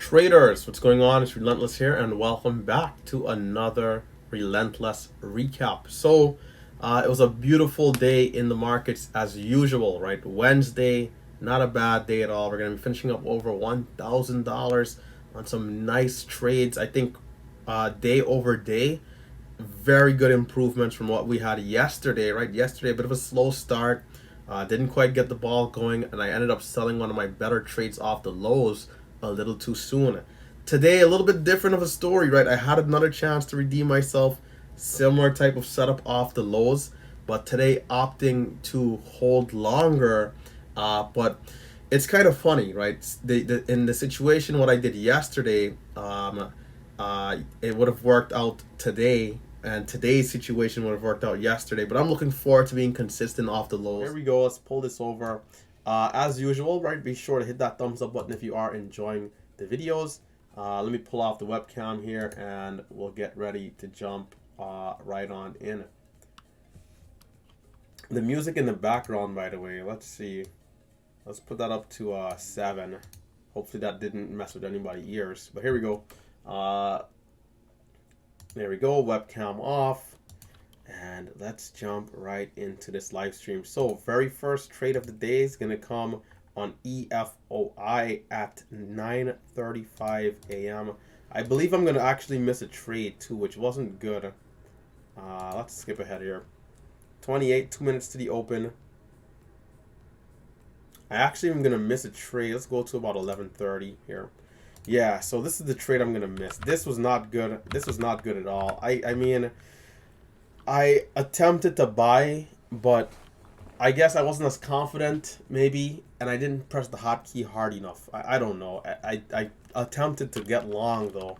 Traders, what's going on? It's Relentless here, and welcome back to another Relentless recap. So, it was a beautiful day in the markets as usual, right? Wednesday, not a bad day at all. We're going to be finishing up over $1,000 on some nice trades. I think day over day, very good improvements from what we had yesterday, right? Yesterday, a bit of a slow start. Didn't quite get the ball going, and I ended up selling one of my better trades off the lows a little too soon. Today, a little bit different of a story, right? I had another chance to redeem myself, similar type of setup off the lows, but today opting to hold longer. But it's kind of funny, right? In the situation, what I did yesterday, it would have worked out today, and today's situation would have worked out yesterday, but I'm looking forward to being consistent off the lows. Here we go. Let's pull this over. As usual, right, be sure to hit that thumbs up button if you are enjoying the videos. Let me pull off the webcam here, and we'll get ready to jump right on in. The music in the background, by the way, let's see. Let's put that up to 7. Hopefully that didn't mess with anybody's ears. But here we go. There we go, webcam off, and let's jump right into this live stream. So very first trade of the day is going to come on EFOI at 9:35 a.m. I believe I'm going to actually miss a trade too, which wasn't good. Let's skip ahead here. 2 minutes to the open. I actually am going to miss a trade. Let's go to about 11:30 here. Yeah, so this is the trade I'm going to miss. This was not good. This was not good at all. I mean, I attempted to buy, but I guess I wasn't as confident, maybe, and I didn't press the hotkey hard enough. I don't know. I attempted to get long, though.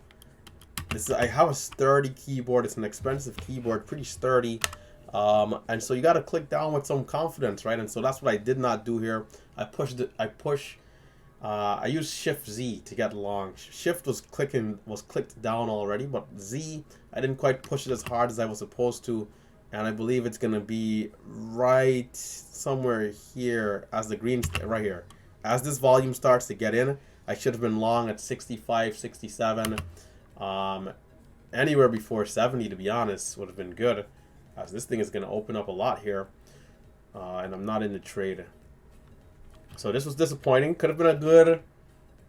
I have a sturdy keyboard. It's an expensive keyboard, pretty sturdy. And so you got to click down with some confidence, right? And so that's what I did not do here. I used Shift Z to get long. Shift was clicked down already, but Z, I didn't quite push it as hard as I was supposed to, and I believe it's gonna be right somewhere here as the green, right here. As this volume starts to get in, I should have been long at 65, 67, anywhere before 70, to be honest, would have been good, as this thing is gonna open up a lot here, and I'm not in the trade. So this was disappointing. Could have been a good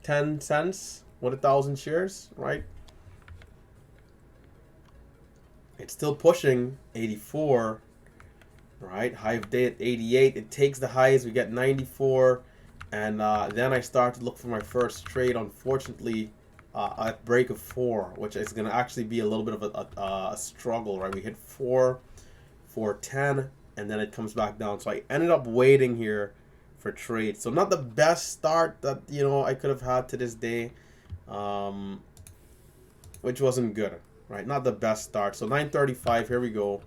10 cents with 1,000 shares, right? It's still pushing 84, right? High of day at 88. It takes the highs. We get 94. And then I start to look for my first trade. Unfortunately, at break of 4, which is going to actually be a little bit of a struggle, right? We hit 4, 410, and then it comes back down. So I ended up waiting here for trade. So not the best start that, you know, I could have had to this day, which wasn't good, right? Not the best start. So 9:35, here we go.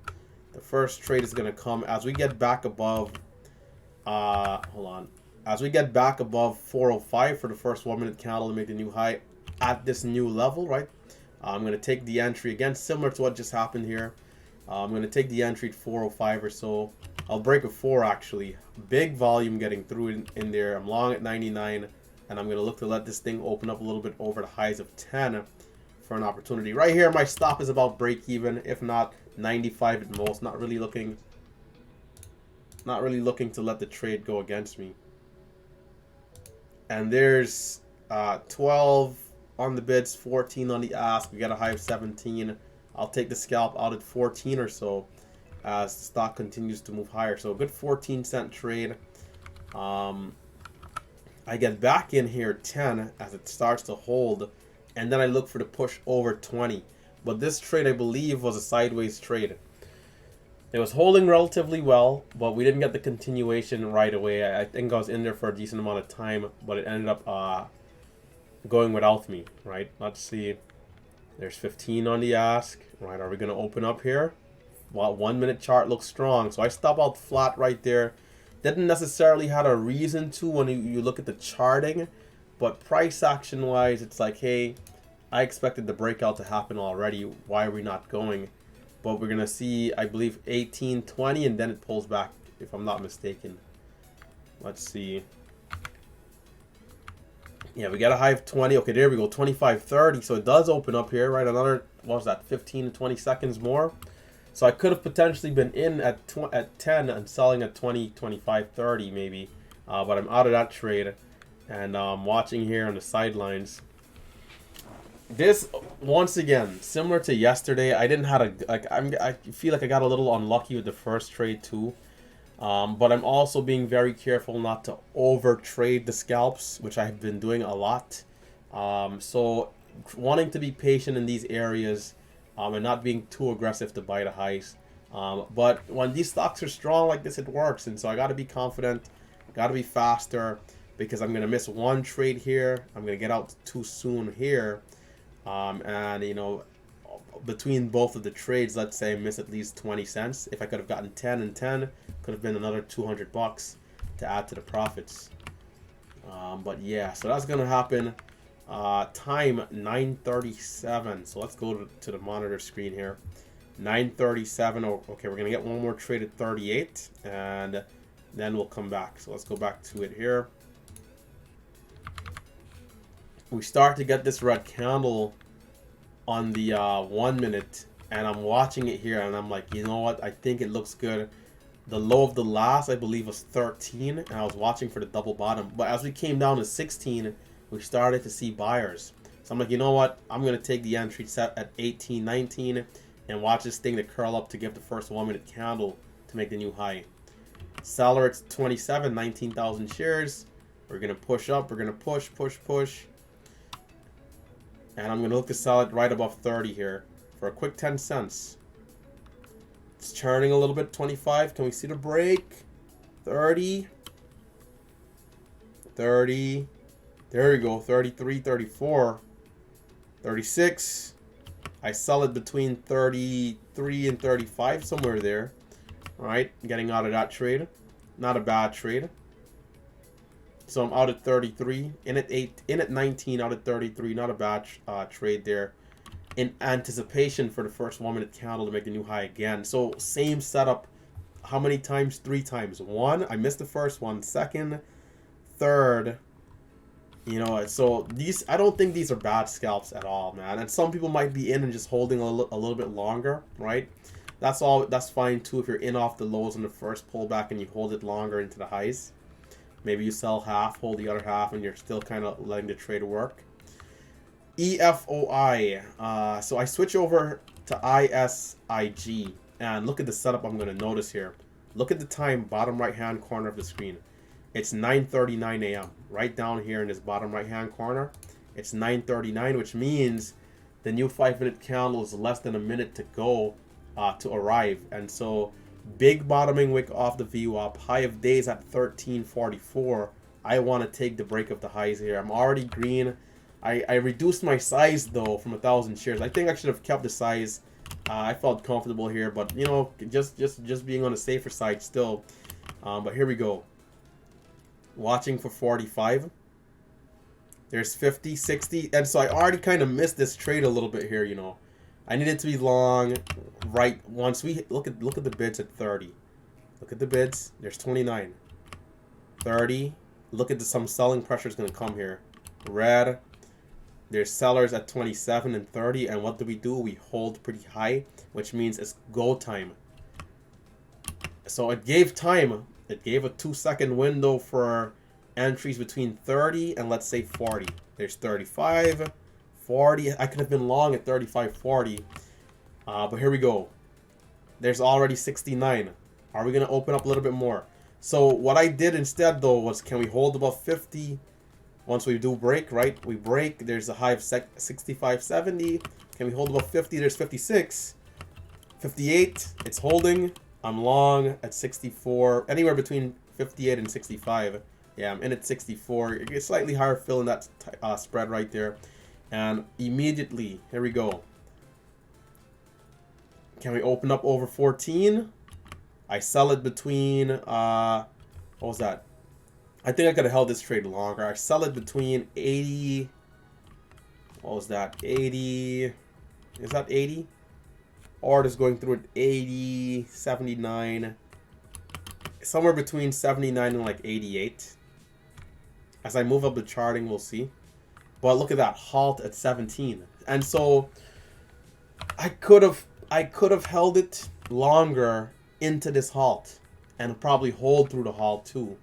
The first trade is going to come as we get back above, hold on, as we get back above 405 for the first 1 minute candle to make the new high at this new level, right? I'm going to take the entry again, similar to what just happened here. I'm going to take the entry at 405 or so. I'll break a 4 actually. Big volume getting through in there. I'm long at 99, and I'm going to look to let this thing open up a little bit over the highs of 10 for an opportunity. Right here, my stop is about break even, if not 95 at most. Not really looking to let the trade go against me. And there's 12 on the bids, 14 on the ask. We got a high of 17. I'll take the scalp out at 14 or so as the stock continues to move higher. So a good 14-cent trade. I get back in here 10 as it starts to hold, and then I look for the push over 20. But this trade, I believe, was a sideways trade. It was holding relatively well, but we didn't get the continuation right away. I think I was in there for a decent amount of time, but it ended up going without me, right? Let's see. There's 15 on the ask, right? Are we going to open up here? Well, 1 minute chart looks strong, so I stop out flat right there. Didn't necessarily have a reason to when you look at the charting, but price action wise, it's like, hey, I expected the breakout to happen already. Why are we not going? But we're gonna see, I believe, 18, 20, and then it pulls back, if I'm not mistaken. Let's see. Yeah, we got a high of 20. Okay, there we go. 25.30. So it does open up here, right? Another, what was that, 15 to 20 seconds more. So I could have potentially been in at 10 and selling at 20, 25.30 maybe. But I'm out of that trade. And watching here on the sidelines. This, once again, similar to yesterday, I didn't have a, like, I feel like I got a little unlucky with the first trade too. But I'm also being very careful not to over trade the scalps, which I've been doing a lot. So wanting to be patient in these areas and not being too aggressive to buy the highs. But when these stocks are strong like this, it works. And so I got to be confident, got to be faster, because I'm going to miss one trade here. I'm going to get out too soon here. And, you know, between both of the trades, let's say I miss at least 20 cents. If I could have gotten 10 and 10, could have been another 200 bucks to add to the profits. But yeah, so that's going to happen. Time 9:37. So let's go to the monitor screen here. 9:37. Oh, okay, we're going to get one more trade at 38, and then we'll come back. So let's go back to it here. We start to get this red candle on the 1 minute, and I'm watching it here, and I'm like, you know what, I think it looks good. The low of the last, I believe, was 13, and I was watching for the double bottom. But as we came down to 16, we started to see buyers. So I'm like, you know what, I'm going to take the entry set at 18, 19, and watch this thing to curl up to give the first 1 minute candle to make the new high. Seller at 27, 19,000 shares. We're going to push up, we're going to push. And I'm going to look to sell it right above 30 here for a quick 10 cents. It's turning a little bit, 25. Can we see the break? 30. 30. There we go, 33, 34. 36. I sell it between 33 and 35, somewhere there. All right, getting out of that trade. Not a bad trade. So I'm out at 33, in at 8, in at 19, out at 33. Not a bad trade there. In anticipation for the first 1 minute candle to make the new high again. So same setup. How many times? 3 times. One, I missed the first one. Second, third. You know, so these, I don't think these are bad scalps at all, man. And some people might be in and just holding a little bit longer, right? That's all. That's fine too if you're in off the lows in the first pullback and you hold it longer into the highs. Maybe you sell half, hold the other half, and you're still kind of letting the trade work. EFOI. So I switch over to ISIG. And look at the setup I'm going to notice here. Look at the time, bottom right-hand corner of the screen. It's 9:39 a.m. Right down here in this bottom right-hand corner. It's 9:39, which means the new 5 minute candle is less than a minute to go to arrive. And so big bottoming wick off the VWAP, high of days at 1344. I want to take the break of the highs here. I'm already green. I reduced my size though from 1,000 shares. I think I should have kept the size. I felt comfortable here, but you know, just being on the safer side still. But here we go. Watching for 45. There's 50, 60, and so I already kind of missed this trade a little bit here. You know, I needed to be long. Right, once we look at the bids at 30. Look at the bids. There's 29. 30. Look at some selling pressure is going to come here. Red. There's sellers at 27 and 30. And what do? We hold pretty high, which means it's go time. So it gave time. It gave a 2-second window for entries between 30 and let's say 40. There's 35, 40. I could have been long at 35, 40. But here we go. There's already 69. Are we going to open up a little bit more? So what I did instead, though, was can we hold above 50 once we do break, right? We break. There's a high of 65, 70. Can we hold above 50? There's 56. 58. It's holding. I'm long at 64. Anywhere between 58 and 65. Yeah, I'm in at 64. You get slightly higher fill in that spread right there. And immediately, here we go. Can we open up over 14? I sell it between, what was that? I think I could have held this trade longer. I sell it between 80, what was that? 80, is that 80? Or just going through at 80, 79, somewhere between 79 and like 88. As I move up the charting, we'll see. But look at that, halt at 17. And so I could have held it longer into this halt and probably hold through the halt too.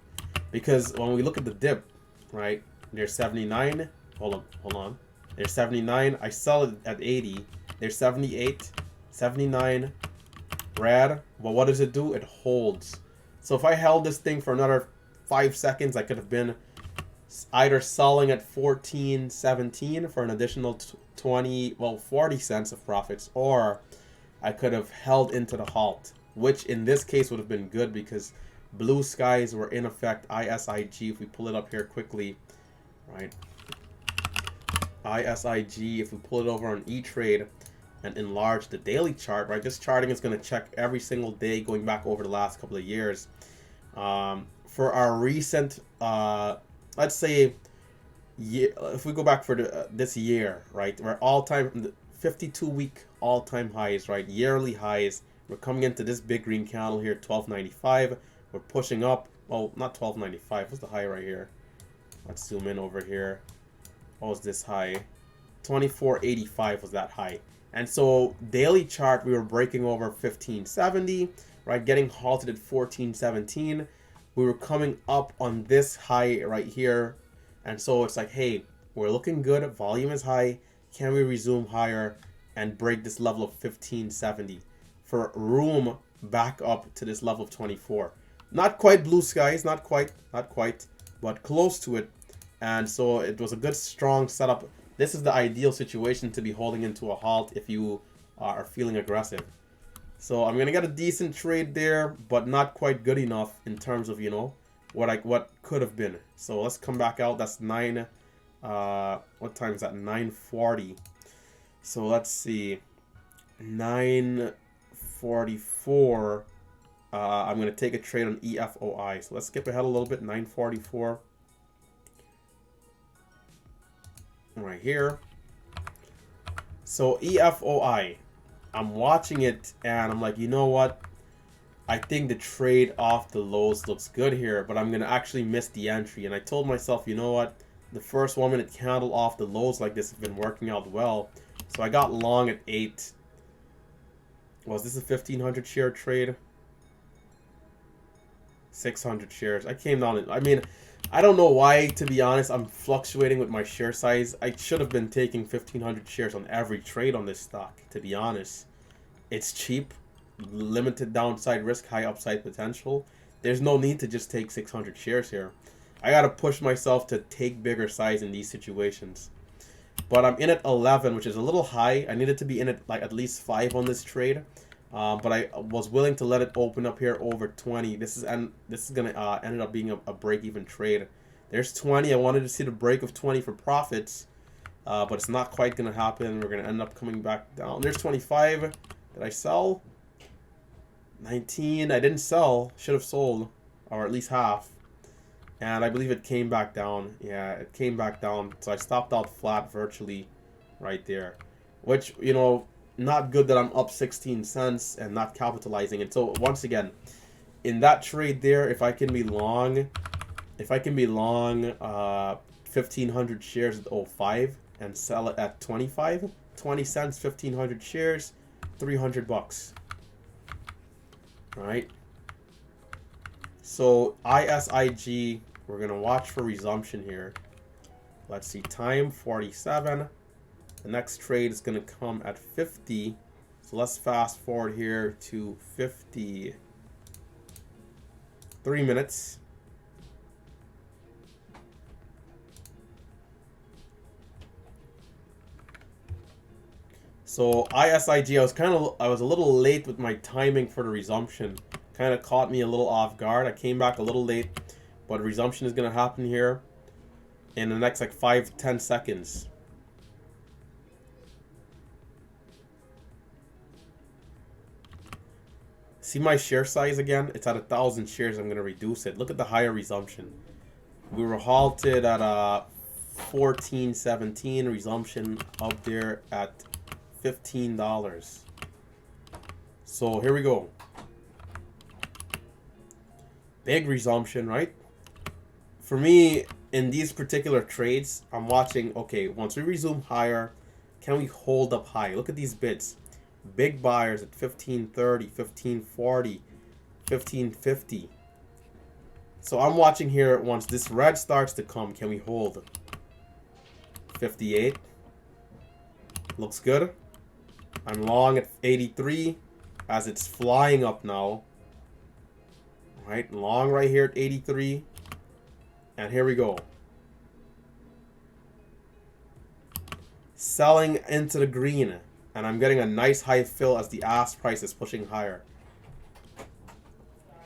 Because when we look at the dip, right, there's 79. Hold on. There's 79. I sell it at 80. There's 78, 79, red. But what does it do? It holds. So if I held this thing for another 5 seconds, I could have been either selling at 14.17 for an additional 40 cents of profits, or I could have held into the halt, which in this case would have been good because blue skies were in effect. ISIG, if we pull it up here quickly, right? ISIG, if we pull it over on E-Trade and enlarge the daily chart, right? This charting is going to check every single day going back over the last couple of years. For our recent, let's say, if we go back for this year, right? We're all-time 52-week all-time highs, right? Yearly highs. We're coming into this big green candle here, 12.95. We're pushing up. Well, not 12.95. What's the high right here? Let's zoom in over here. What was this high? 24.85 was that high. And so daily chart, we were breaking over 15.70, right? Getting halted at 14.17. We were coming up on this high right here. And so it's like, hey, we're looking good. Volume is high. Can we resume higher and break this level of 15.70 for room back up to this level of 24? Not quite blue skies, not quite, but close to it. And so it was a good, strong setup. This is the ideal situation to be holding into a halt if you are feeling aggressive. So I'm going to get a decent trade there, but not quite good enough in terms of, you know, what could have been. So let's come back out. That's 9, what time is that? 9:40. So let's see. 9:44. I'm going to take a trade on EFOI. So let's skip ahead a little bit. 9:44. Right here. So EFOI. I'm watching it and I'm like, you know what? I think the trade off the lows looks good here, but I'm going to actually miss the entry. And I told myself, you know what? The first 1 minute candle off the lows like this has been working out well. So I got long at 8. Was this a 1,500 share trade? 600 shares. I came down. I mean, I don't know why, to be honest. I'm fluctuating with my share size. I should have been taking 1,500 shares on every trade on this stock, to be honest. It's cheap. Limited downside risk, high upside potential. There's no need to just take 600 shares here. I gotta push myself to take bigger size in these situations. But I'm in at 11, which is a little high. I needed to be in at like at least 5 on this trade. But I was willing to let it open up here over 20. This is gonna end up being a break-even trade. There's 20. I wanted to see the break of 20 for profits, but it's not quite gonna happen. We're gonna end up coming back down. There's 25. Did I sell? 19. I didn't sell. Should have sold, or at least half. And I believe it came back down. Yeah, it came back down. So I stopped out flat virtually right there, which, you know, not good that I'm up 16 cents and not capitalizing it. So once again, in that trade there, if I can be long 1,500 shares at 05 and sell it at 25, 20 cents, 1,500 shares, $300. All right. So ISIG, we're gonna watch for resumption here. Let's see, time 47. The next trade is gonna come at 50. So let's fast forward here to 53 minutes. So ISIG, I was a little late with my timing for the resumption. Kind of caught me a little off guard. I came back a little late, but resumption is going to happen here in the next like 5-10 seconds. See my share size again? It's at 1,000 shares. I'm going to reduce it. Look at the higher resumption. We were halted at 14.17. Resumption up there at $15. So here we go. Big resumption, right? for me, in these particular trades, I'm watching, okay, once we resume higher, can we hold up high? Look at these bids. Big buyers at 1530, 1540, 1550. So I'm watching here, once this red starts to come, can we hold? 58. Looks good. I'm long at 83 as it's flying up now. Right, long right here at 83. And here we go. Selling into the green. And I'm getting a nice high fill as the ask price is pushing higher.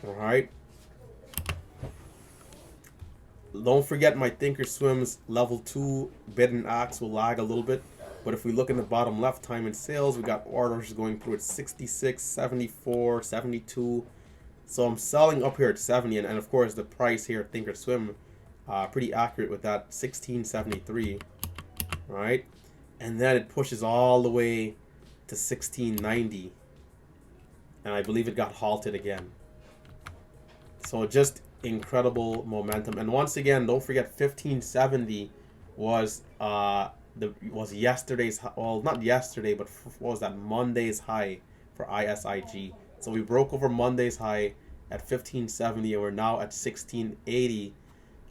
Alright. Don't forget my Thinkorswim's level 2 bid and ask will lag a little bit. But if we look in the bottom left, time and sales, we got orders going through at 66, 74, 72. So I'm selling up here at 70. And of course, the price here at Thinkorswim, pretty accurate with that 1673. Right? And then it pushes all the way to 1690. And I believe it got halted again. So just incredible momentum. And once again, don't forget 1570 was yesterday's, well, not yesterday, but what was that, Monday's high for ISIG. So we broke over Monday's high at 1570 and we're now at 1680,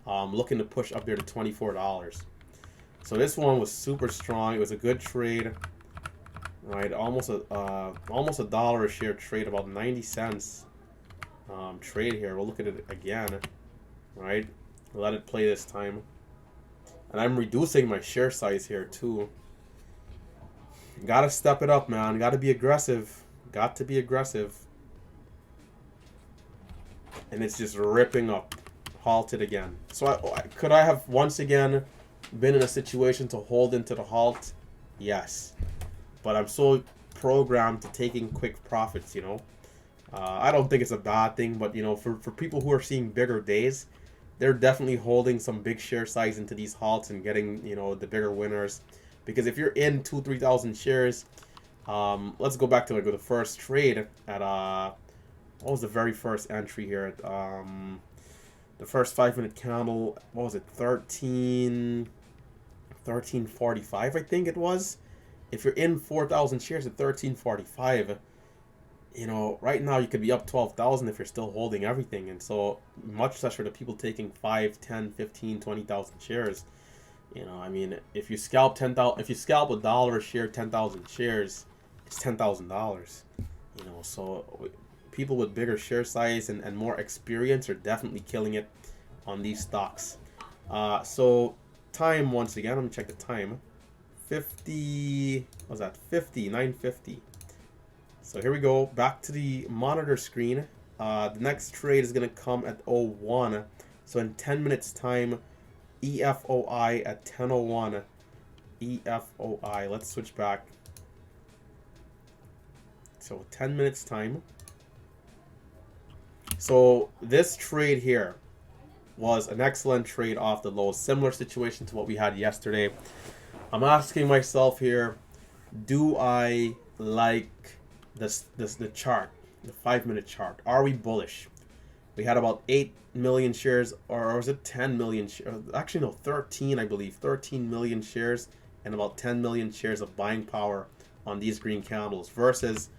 looking to push up there to $24. So this one was super strong. It was a good trade, right? Almost a dollar a share trade, about 90 cents trade here. We'll look at it again, right? Let it play this time. And I'm reducing my share size here too. Gotta step it up, man. Gotta be aggressive. Got to be aggressive. And it's just ripping up. Halted again. So could I have once again been in a situation to hold into the halt? Yes. But I'm so programmed to taking quick profits, you know. I don't think it's a bad thing, but, you know, for people who are seeing bigger days, they're definitely holding some big share size into these halts and getting, you know, the bigger winners. Because if you're in 2,000-3,000 shares, let's go back to like the first trade at what was the very first entry here at the first 5-minute candle. What was it? 1345, I think it was. If you're in 4,000 shares at 1345, you know, right now you could be up 12,000 if you're still holding everything. And so much less for the people taking 5, 10, 15, 20,000 shares. You know, I mean, if you scalp a dollar a share, 10,000 shares, it's $10,000. You know, so people with bigger share size and more experience are definitely killing it on these stocks. So time, once again, let me check the time. 50, what was that? 950. So here we go, back to the monitor screen. The next trade is going to come at 01. So in 10 minutes time, EFOI at 10:01. EFOI, let's switch back. So 10 minutes time. So this trade here was an excellent trade off the low. Similar situation to what we had yesterday. I'm asking myself here, do I like the chart, the 5-minute chart? Are we bullish? We had about 8 million shares, or was it 10 million shares? Actually, no, 13, I believe. 13 million shares and about 10 million shares of buying power on these green candles versus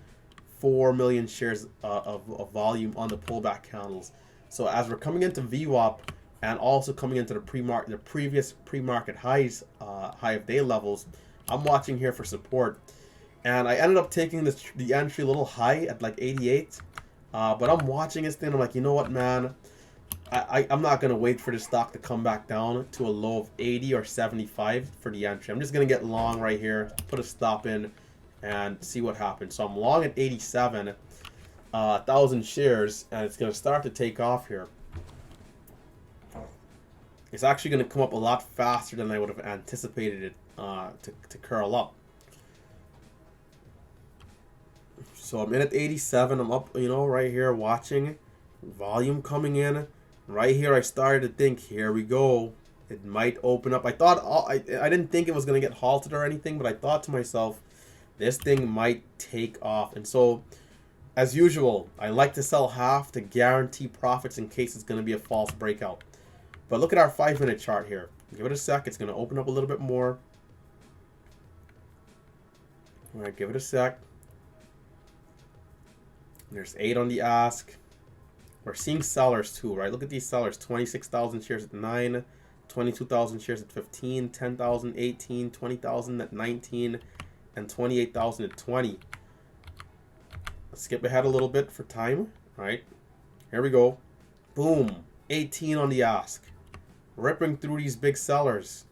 4 million shares of volume on the pullback candles. So as we're coming into VWAP and also coming into the previous pre-market highs, high of day levels, I'm watching here for support. And I ended up taking the entry a little high at like 88. But I'm watching this thing. I'm like, you know what, man? I'm not going to wait for the stock to come back down to a low of 80 or 75 for the entry. I'm just going to get long right here, put a stop in, and see what happens. So I'm long at 87,000 shares, and it's going to start to take off here. It's actually going to come up a lot faster than I would have anticipated it to curl up. So I'm in at 87. I'm up, you know, right here watching volume coming in. Right here, I started to think, here we go. It might open up. I thought I didn't think it was going to get halted or anything, but I thought to myself, this thing might take off. And so, as usual, I like to sell half to guarantee profits in case it's going to be a false breakout. But look at our 5-minute chart here. Give it a sec. It's going to open up a little bit more. All right, give it a sec. There's 8 on the ask. We're seeing sellers too, right? Look at these sellers. 26,000 shares at 9. 22,000 shares at 15. 10,000, 18. 20,000 at 19. And 28,000 at 20. Let's skip ahead a little bit for time, right? Here we go. Boom. 18 on the ask. Ripping through these big sellers.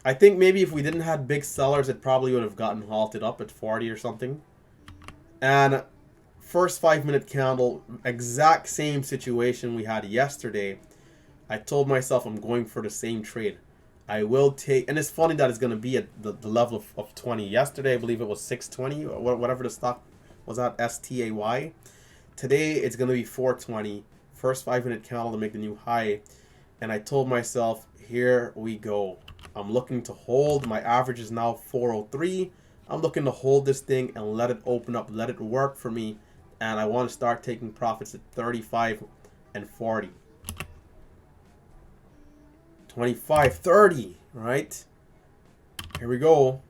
I think maybe if we didn't have big sellers, it probably would have gotten halted up at 40 or something. And first 5-minute candle, exact same situation we had yesterday. I told myself I'm going for the same trade. I will take, and it's funny that it's going to be at the level of 20. Yesterday, I believe it was 620, or whatever the stock was at, STAY. Today, it's going to be 420. First 5-minute candle to make the new high. And I told myself, here we go. I'm looking to hold. My average is now 403. I'm looking to hold this thing and let it open up, let it work for me. And I want to start taking profits at 35 and 40. 25, 30, right? Here we go.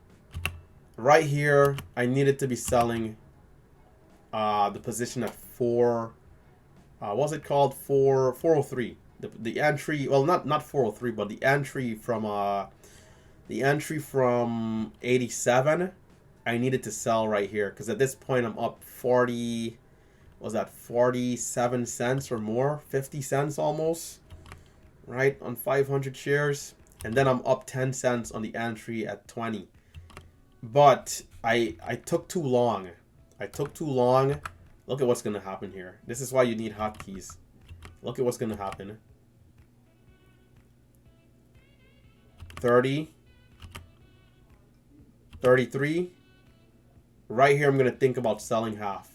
Right here, I needed to be selling the position at 4, what was it called? 403. The entry, well, not 403, but the entry from 87. I needed to sell right here because at this point I'm up 40, was that 47 cents or more, 50 cents almost, right, on 500 shares. And then I'm up 10 cents on the entry at 20. But I took too long. Look at what's going to happen here. This is why you need hotkeys. Look at what's going to happen. 30. 33. Right here, I'm going to think about selling half.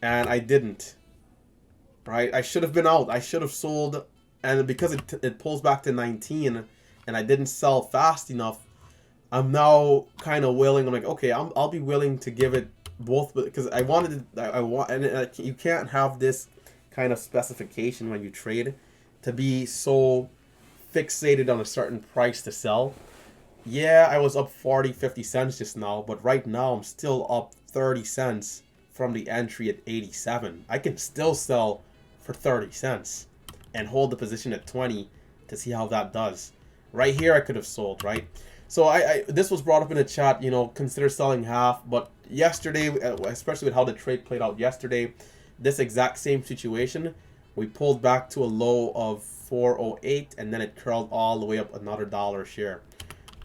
And I didn't. Right? I should have been out. I should have sold. And because it pulls back to 19 and I didn't sell fast enough, I'm now kind of willing. I'm like, okay, I'll be willing to give it both, because I wanted to, and you can't have this kind of specification when you trade to be so fixated on a certain price to sell. Yeah, I was up 40, 50 cents just now, but right now I'm still up 30 cents from the entry at 87. I can still sell for 30 cents and hold the position at 20 to see how that does. Right here I could have sold, right? So this was brought up in the chat, you know, consider selling half. But yesterday, especially with how the trade played out yesterday, this exact same situation, we pulled back to a low of 408 and then it curled all the way up another $1 a share.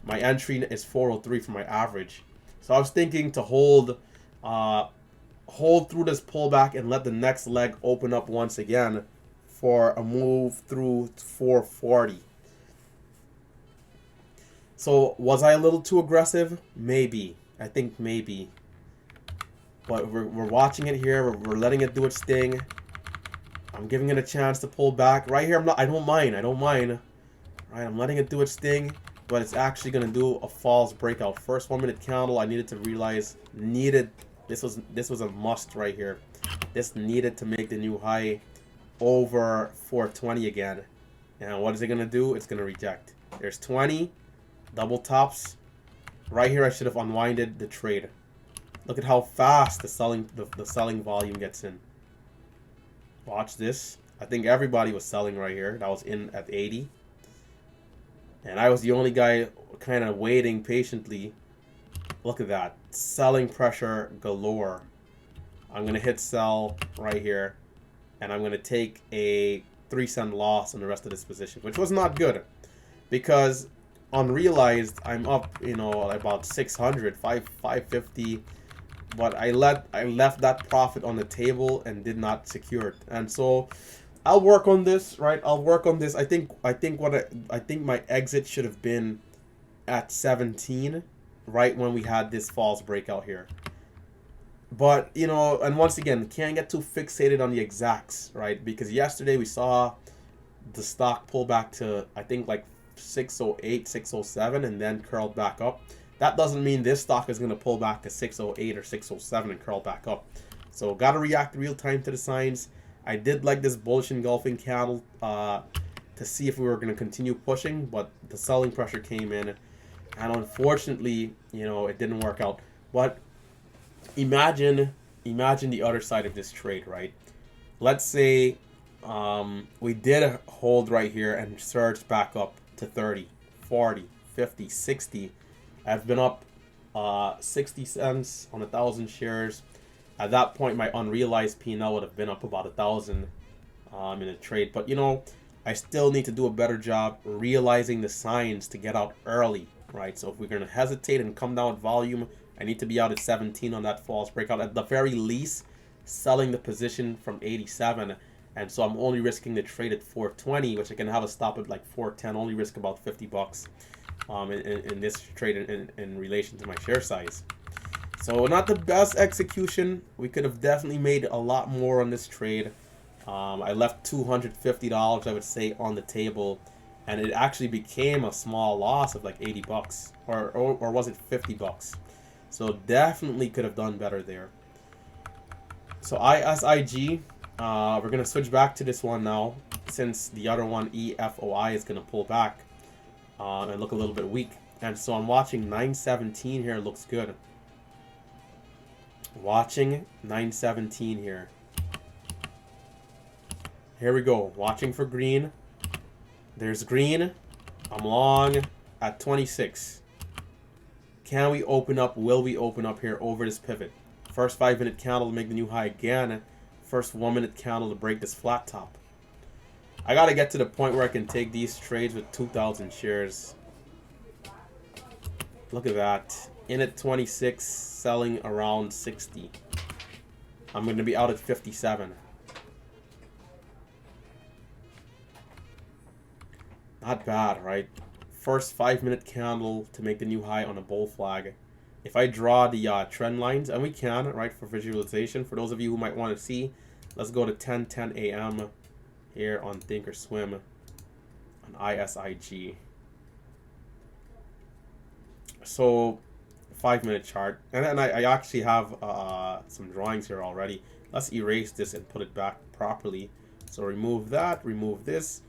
My entry is 403 for my average. So I was thinking to hold through this pullback and let the next leg open up once again for a move through 440. So was I a little too aggressive? Maybe. I think maybe. But we're watching it here. We're letting it do its thing. I'm giving it a chance to pull back. Right here, I don't mind. Right, I'm letting it do its thing. But it's actually going to do a false breakout. First 1-minute candle, I needed to realize this was a must right here. This needed to make the new high over 420 again. And what is it going to do? It's going to reject. There's 20 double tops. Right here I should have unwinded the trade. Look at how fast the selling volume gets in. Watch this. I think everybody was selling right here. That was in at 80. And I was the only guy kind of waiting patiently. Look at that. Selling pressure galore. I'm going to hit sell right here. And I'm going to take a 3-cent loss on the rest of this position, which was not good. Because unrealized, I'm up, you know, about 600, 550. But I left that profit on the table and did not secure it. And so I'll work on this, right? I'll work on this. I think my exit should have been at 17, right when we had this false breakout here. But, you know, and once again, can't get too fixated on the exacts, right? Because yesterday we saw the stock pull back to, I think, like 608, 607, and then curled back up. That doesn't mean this stock is going to pull back to 608 or 607 and curl back up. So got to react real time to the signs. I did like this bullish engulfing candle to see if we were going to continue pushing, but the selling pressure came in, and unfortunately, you know, it didn't work out. But imagine the other side of this trade, right? Let's say we did hold right here and surged back up to 30, 40, 50, 60. I've been up 60 cents on 1,000 shares. At that point, my unrealized P&L would have been up about 1,000 in a trade. But you know, I still need to do a better job realizing the signs to get out early, right? So if we're going to hesitate and come down with volume, I need to be out at 17 on that false breakout. At the very least, selling the position from 87. And so I'm only risking the trade at 420, which I can have a stop at like 410, only risk about 50 bucks in this trade in relation to my share size. So not the best execution. We could have definitely made a lot more on this trade. I left $250, I would say, on the table, and it actually became a small loss of like 80 bucks, or was it 50 bucks? So definitely could have done better there. So ISIG, we're gonna switch back to this one now, since the other one EFOI is gonna pull back and look a little bit weak. And so I'm watching 917 here. Looks good. Watching 917 here. Here we go. Watching for green. There's green. I'm long at 26. Can we open up? Will we open up here over this pivot? First 5-minute candle to make the new high again. First 1-minute candle to break this flat top. I gotta get to the point where I can take these trades with 2,000 shares. Look at that. In at 26, selling around 60. I'm gonna be out at 57. Not bad, right? First 5-minute candle to make the new high on a bull flag. If I draw the trend lines, and we can, right, for visualization, for those of you who might want to see, let's go to 10:10 a.m. here on Thinkorswim on ISIG. So 5-minute chart, and then I actually have some drawings here already. Let's erase this and put it back properly. So remove that, remove this.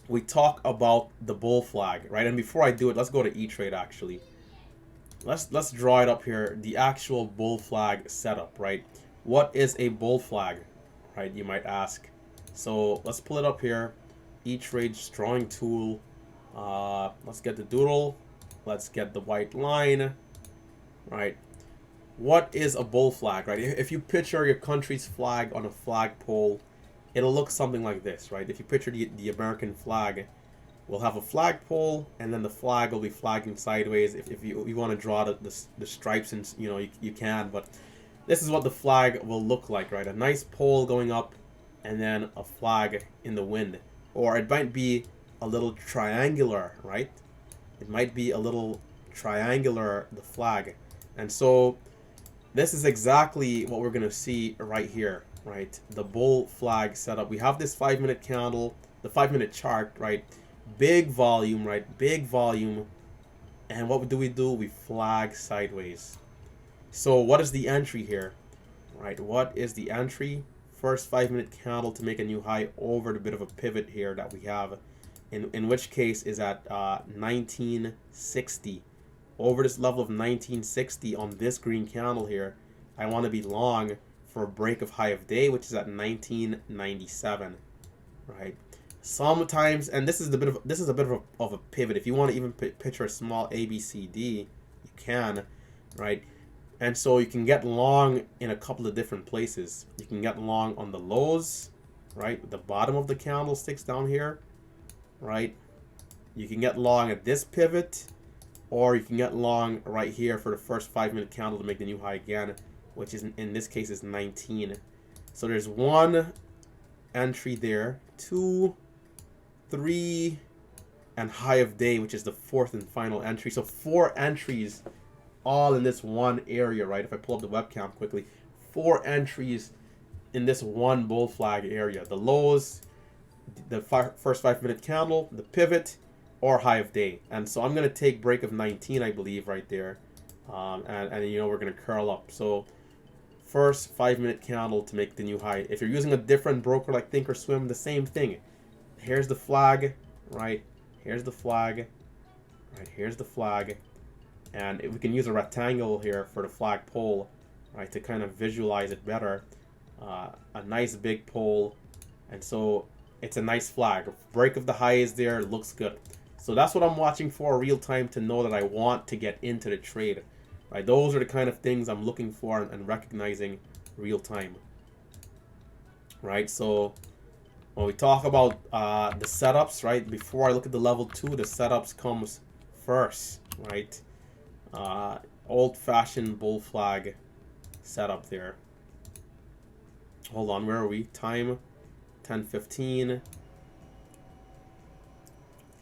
We talk about the bull flag, right? And before I do it, let's go to E-Trade actually. Let's draw it up here, the actual bull flag setup, right? What is a bull flag, right? You might ask. So let's pull it up here. E-Trade's drawing tool. Let's get the doodle. Let's get the white line, right? What is a bull flag, right? If you picture your country's flag on a flagpole, it'll look something like this, right? If you picture the American flag, we'll have a flagpole, and then the flag will be flagging sideways. If you want to draw the stripes, and you know, you can, but this is what the flag will look like, right? A nice pole going up, and then a flag in the wind. Or it might be a little triangular, right? It might be a little triangular, the flag. And so this is exactly what we're going to see right here, right? The bull flag setup. We have this 5-minute candle, the 5-minute chart, right? Big volume, right? Big volume. And what do? We flag sideways. So what is the entry here, right? What is the entry? First 5-minute candle to make a new high over the bit of a pivot here that we have, in which case is at 1960. Over this level of 1960 on this green candle here, I want to be long for a break of high of day, which is at 1997, right? Sometimes, and this is a bit of a pivot. If you want to even picture a small ABCD, you can, right? And so you can get long in a couple of different places. You can get long on the lows, right? The bottom of the candlesticks down here, right? You can get long at this pivot, or you can get long right here for the first 5-minute candle to make the new high again, which is in this case is 19. So there's one entry there, 2, 3, and high of day, which is the 4th and final entry. So 4 entries all in this one area, right? If I pull up the webcam quickly, 4 entries in this one bull flag area. The lows, the first 5-minute candle, the pivot, or high of day. And so I'm going to take break of 19, I believe, right there. And you know, we're going to curl up. So First 5-minute candle to make the new high. If you're using a different broker like Thinkorswim, the same thing. Here's the flag, right? Here's the flag, right? Here's the flag. And we can use a rectangle here for the flag pole, right, to kind of visualize it better. A nice big pole, and so it's a nice flag. Break of the high is there, it looks good. So that's what I'm watching for real time to know that I want to get into the trade. Right, those are the kind of things I'm looking for and recognizing real time. Right, so when we talk about the setups, right, before I look at the level 2, the setups comes first, right? Old-fashioned bull flag setup there. Hold on, where are we? Time 10:15.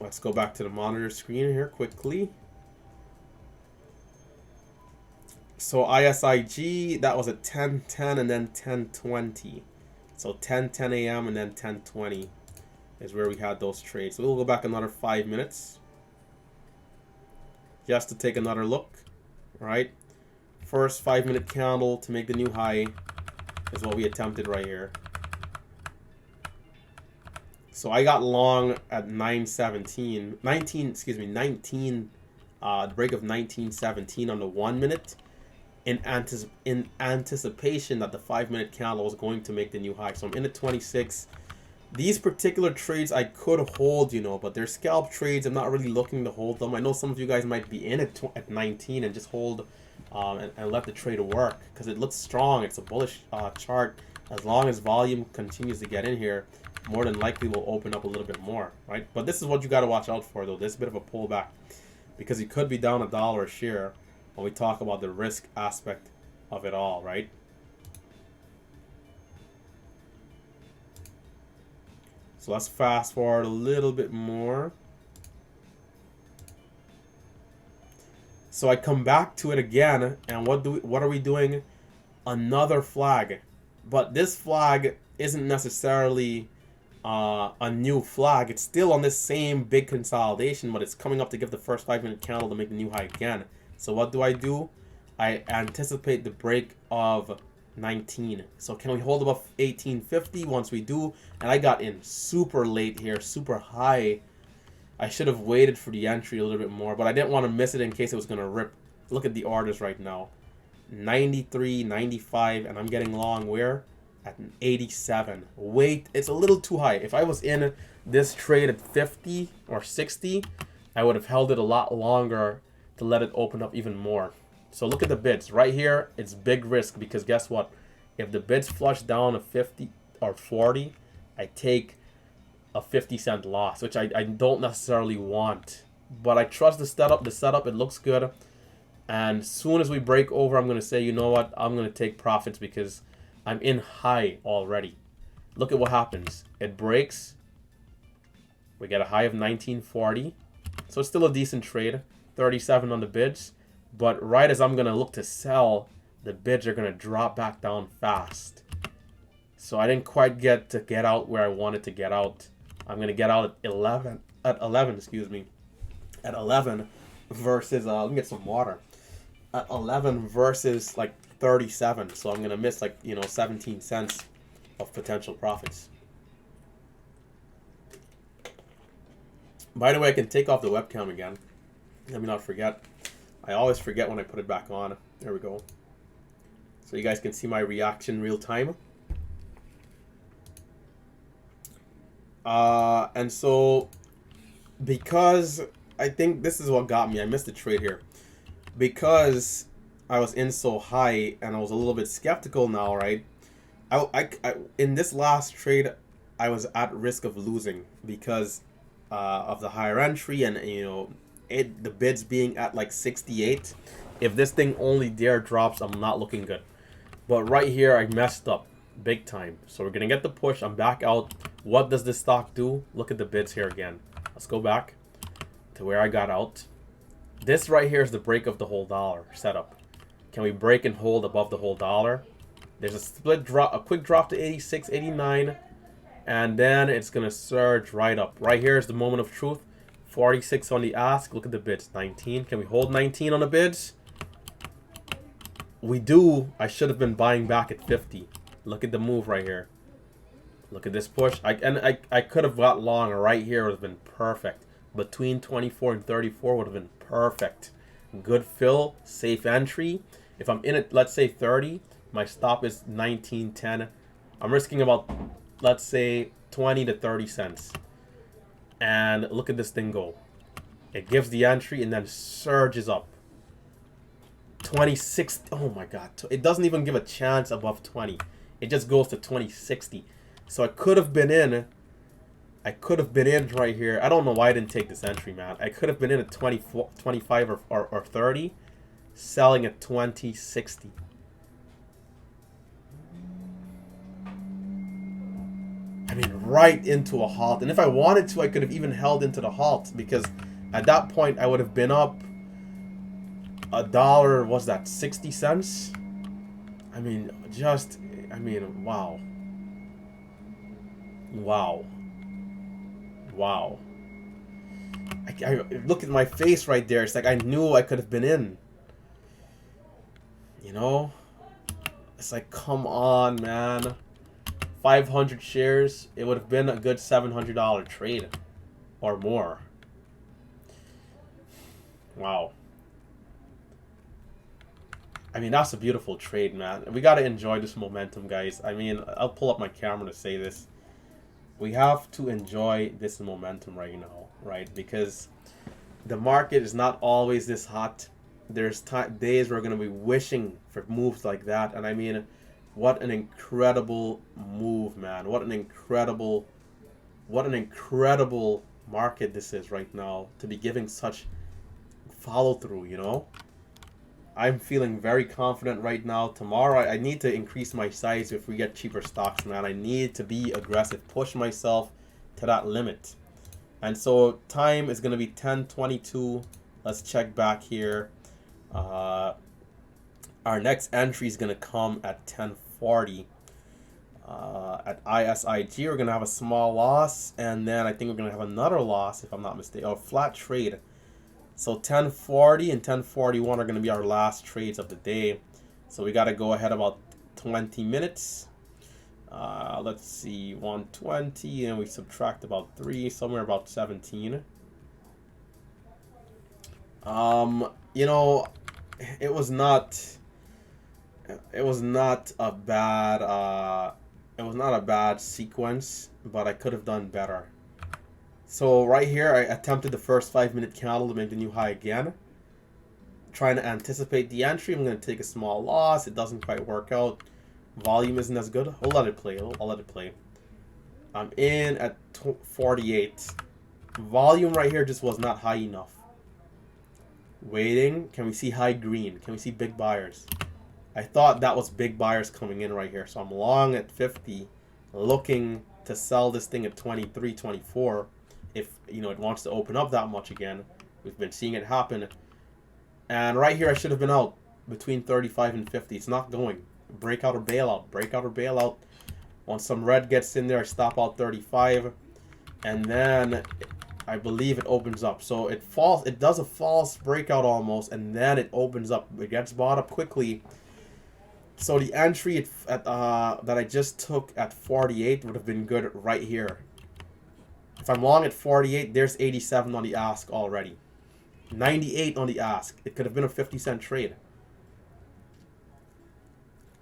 Let's go back to the monitor screen here quickly. So ISIG, that was at 10:10 and then 10:20. So 10:10 a.m. and then 10:20 is where we had those trades. So we'll go back another 5 minutes just to take another look. Right, first 5-minute candle to make the new high is what we attempted right here. So I got long at 19, the break of 1917 on the 1 minute in anticipation that the 5-minute candle was going to make the new high. So I'm in at 26. These particular trades I could hold, you know, but they're scalp trades. I'm not really looking to hold them. I know some of you guys might be in at 19 and just hold and let the trade work because it looks strong. It's a bullish chart. As long as volume continues to get in here, more than likely will open up a little bit more, right? But this is what you got to watch out for, though. This is a bit of a pullback because you could be down $1 a share when we talk about the risk aspect of it all, right? So let's fast forward a little bit more. So I come back to it again, and what are we doing? Another flag, but this flag isn't necessarily a new flag. It's still on this same big consolidation, but it's coming up to give the first 5-minute candle to make the new high again. So what do? I anticipate the break of 19. So can we hold above 1850? Once we do, and I got in super late here, super high. I should have waited for the entry a little bit more, but I didn't want to miss it in case it was going to rip. Look at the orders right now. 93, 95, and I'm getting long where? At 87. Wait, it's a little too high. If I was in this trade at 50 or 60, I would have held it a lot longer to let it open up even more. So look at the bids. Right here, it's big risk because guess what? If the bids flush down to 50 or 40, I take a 50-cent loss, which I don't necessarily want. But I trust the setup, it looks good. And as soon as we break over, I'm going to say, you know what? I'm going to take profits because I'm in high already. Look at what happens. It breaks. We get a high of 1940. So it's still a decent trade. 37 on the bids. But right as I'm going to look to sell, the bids are going to drop back down fast. So I didn't quite get out where I wanted to get out. I'm going to get out at 11, at 11 versus, let me get some water. At 11 versus like 37. So I'm going to miss like, 17 cents of potential profits. By the way, I can take off the webcam again. Let me not forget. I always forget when I put it back on. There we go. So you guys can see my reaction real time. And so, because I think this is what got me. I missed the trade here. Because I was in so high and I was a little bit skeptical now, right? I in this last trade, I was at risk of losing because of the higher entry and, the bids being at like 68. If this thing only dare drops, I'm not looking good. But right here, I messed up big time. So we're going to get the push. I'm back out. What does this stock do? Look at the bids here again. Let's go back to where I got out. This right here is the break of the whole dollar setup. Can we break and hold above the whole dollar? There's a split drop, a quick drop to 86, 89. And then it's going to surge right up. Right here is the moment of truth. 46 on the ask. Look at the bids. 19. Can we hold 19 on the bids? I should have been buying back at 50. Look at the move right here. Look at this push. I could have got long right here. Would have been perfect. Between 24 and 34 would have been perfect. Good fill, safe entry. If I'm in it, let's say 30, my stop is 19.10. I'm risking about, let's say, 20 to 30 cents. And look at this thing go. It gives the entry and then surges up. 26. Oh my god. It doesn't even give a chance above 20. It just goes to 2060. So I could have been in. I could have been in right here. I don't know why I didn't take this entry, man. I could have been in at 24, 25 or 30, selling at 2060. I mean, right into a halt. And if I wanted to, I could have even held into the halt, because at that point I would have been up $1. Was that 60 cents? I mean, wow. Wow. I look at my face right there. It's like I knew I could have been in. You know? It's like, come on, man. 500 shares. It would have been a good $700 trade. Or more. Wow. I mean, that's a beautiful trade, man. We got to enjoy this momentum, guys. I mean, I'll pull up my camera to say this. We have to enjoy this momentum right now, right? Because the market is not always this hot. There's days we're going to be wishing for moves like that. And I mean, what an incredible move, man. What an incredible market this is right now to be giving such follow through, you know? I'm feeling very confident right now. Tomorrow, I need to increase my size if we get cheaper stocks, man. I need to be aggressive, push myself to that limit. And so time is going to be 10:22. Let's check back here. Our next entry is going to come at 10:40. At ISIG, we're going to have a small loss. And then I think we're going to have another loss, if I'm not mistaken. Oh, flat trade. So 10:40 and 10:41 are going to be our last trades of the day. So we got to go ahead about 20 minutes. Let's see, 120, and we subtract about 3, somewhere about 17. You know, it was not a bad sequence, but I could have done better. So right here, I attempted the first 5-minute candle to make the new high again. Trying to anticipate the entry. I'm going to take a small loss. It doesn't quite work out. Volume isn't as good. I'll let it play. I'll let it play. I'm in at 48. Volume right here just was not high enough. Waiting. Can we see high green? Can we see big buyers? I thought that was big buyers coming in right here. So I'm long at 50. Looking to sell this thing at 23, 24. If, you know, it wants to open up that much again. We've been seeing it happen. And right here, I should have been out between 35 and 50. It's not going. Breakout or bailout. Breakout or bailout. Once some red gets in there, I stop out 35. And then I believe it opens up. So it falls. It does a false breakout almost. And then it opens up. It gets bought up quickly. So the entry that I just took at 48 would have been good right here. If I'm long at 48, there's 87 on the ask already. 98 on the ask. It could have been a 50-cent trade.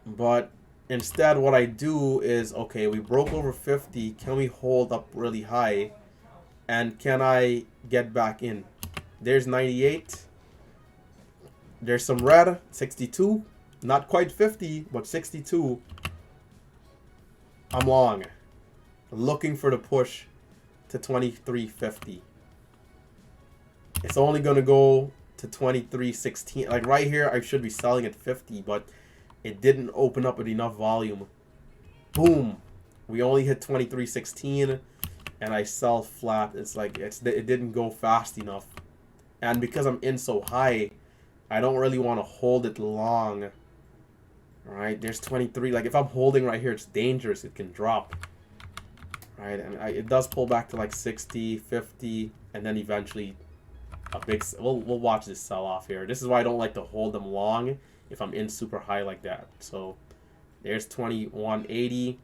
But instead, what I do is, okay, we broke over 50. Can we hold up really high? And can I get back in? There's 98. There's some red, 62. Not quite 50, but 62. I'm long. Looking for the push to 23.50. It's only going to go to 23.16. Like right here, I should be selling at 50, but it didn't open up with enough volume. Boom. We only hit 23.16, and I sell flat. It's like it didn't go fast enough. And because I'm in so high, I don't really want to hold it long. Right, there's 23. Like if I'm holding right here, it's dangerous. It can drop. Right, and it does pull back to like 60, 50, and then eventually we'll watch this sell off here. This is why I don't like to hold them long if I'm in super high like that. So there's 2180,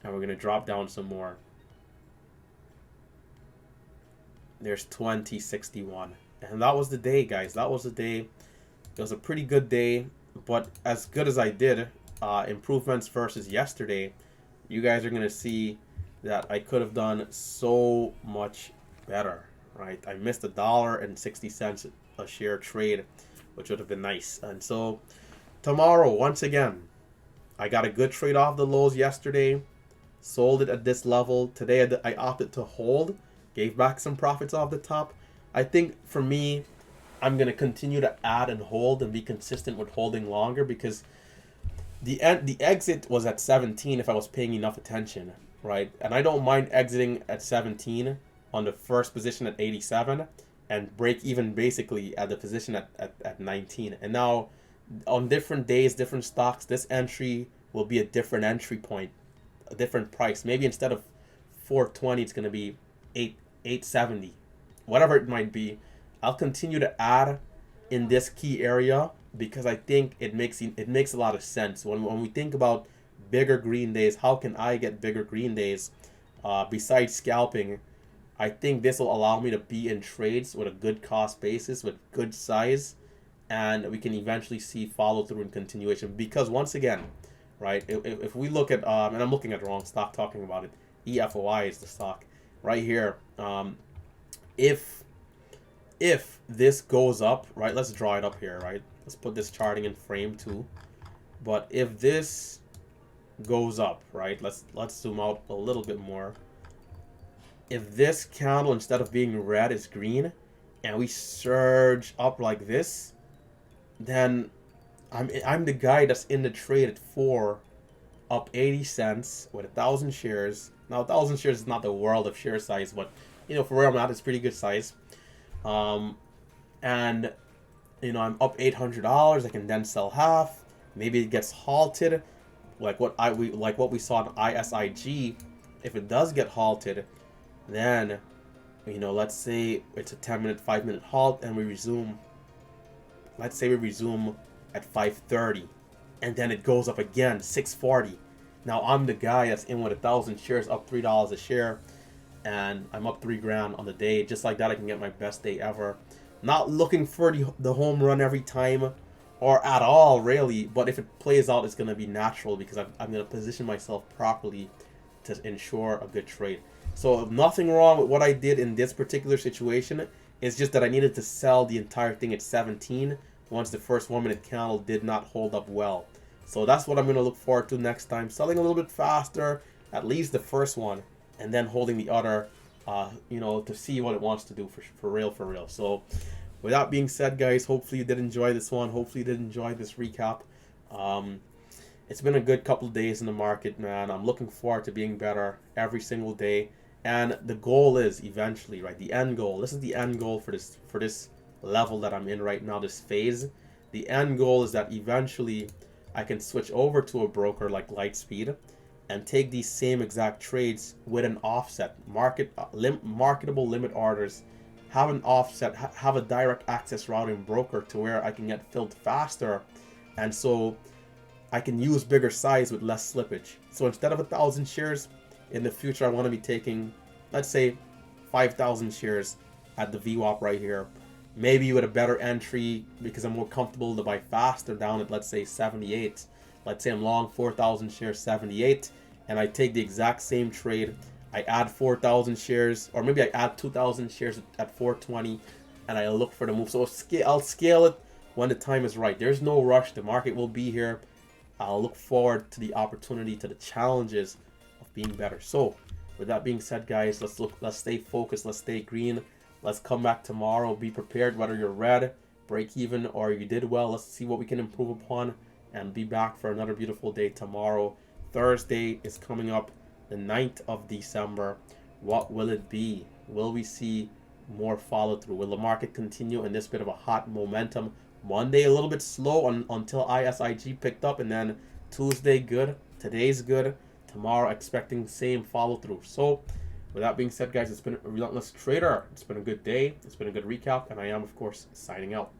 and we're gonna drop down some more. There's 2061, and that was the day, guys. That was the day. It was a pretty good day, but as good as I did, improvements versus yesterday, you guys are gonna see that I could have done so much better, right? I missed $1.60 a share trade, which would have been nice. And so tomorrow, once again, I got a good trade off the lows yesterday, sold it at this level. Today I opted to hold, gave back some profits off the top. I think for me, I'm going to continue to add and hold and be consistent with holding longer, because the exit was at 17 if I was paying enough attention, right? And I don't mind exiting at 17 on the first position at 87 and break even basically at the position at 19. And now on different days, different stocks, this entry will be a different entry point, a different price. Maybe instead of 420, it's going to be 870, whatever it might be. I'll continue to add in this key area because I think it makes a lot of sense. When we think about bigger green days, how can I get bigger green days besides scalping? I think this will allow me to be in trades with a good cost basis, with good size, and we can eventually see follow through and continuation. Because once again, right, if we look at, and I'm looking at the wrong stock talking about it, EFOI is the stock right here. If this goes up, right, let's draw it up here, right? Let's put this charting in frame 2. But if this goes up, right, let's zoom out a little bit more. If this candle, instead of being red, is green, and we surge up like this, then I'm the guy that's in the trade at 4, up 80 cents with 1,000 shares. Now 1,000 shares is not the world of share size, but you know, for where I'm at, it's pretty good size. And you know, I'm up $800. I can then sell half. Maybe it gets halted, like what we saw in ISIG. If it does get halted, then you know, let's say it's a 10-minute, 5-minute halt, and we resume. Let's say we resume at 5:30, and then it goes up again 6:40. Now I'm the guy that's in with 1,000 shares, up $3 a share, and I'm up $3,000 on the day. Just like that, I can get my best day ever. Not looking for the home run every time, or at all really. But if it plays out, it's gonna be natural because I'm gonna position myself properly to ensure a good trade. So nothing wrong with what I did in this particular situation. It's just that I needed to sell the entire thing at 17 once the first 1-minute candle did not hold up well. So that's what I'm going to look forward to next time. Selling a little bit faster, at least the first one, and then holding the other, you know, to see what it wants to do for real. So with that being said, guys, hopefully you did enjoy this one. Hopefully you did enjoy this recap. It's been a good couple of days in the market, man. I'm looking forward to being better every single day. And the goal is eventually, right, the end goal. This is the end goal for this level that I'm in right now, this phase. The end goal is that eventually I can switch over to a broker like Lightspeed and take these same exact trades with an offset, marketable limit orders, have an offset, have a direct access routing broker to where I can get filled faster, and so I can use bigger size with less slippage. So instead of 1,000 shares, in the future I want to be taking, let's say, 5,000 shares at the VWAP right here. Maybe with a better entry because I'm more comfortable to buy faster down at, let's say, 78. Let's say I'm long 4,000 shares, 78, and I take the exact same trade. I add 4,000 shares, or maybe I add 2,000 shares at 420, and I look for the move. So I'll scale it when the time is right. There's no rush. The market will be here. I'll look forward to the opportunity, to the challenges of being better. So with that being said, guys, let's stay focused, let's stay green. Let's come back tomorrow. Be prepared, whether you're red, break even, or you did well. Let's see what we can improve upon and be back for another beautiful day tomorrow. Thursday is coming up, the 9th of December. What will it be? Will we see more follow through? Will the market continue in this bit of a hot momentum? Monday a little bit slow until ISIG picked up, and then Tuesday good. Today's good. Tomorrow expecting same follow through. So With that being said, guys, it's been a Relentless Trader. It's been a good day. It's been a good recap, and I am, of course, signing out.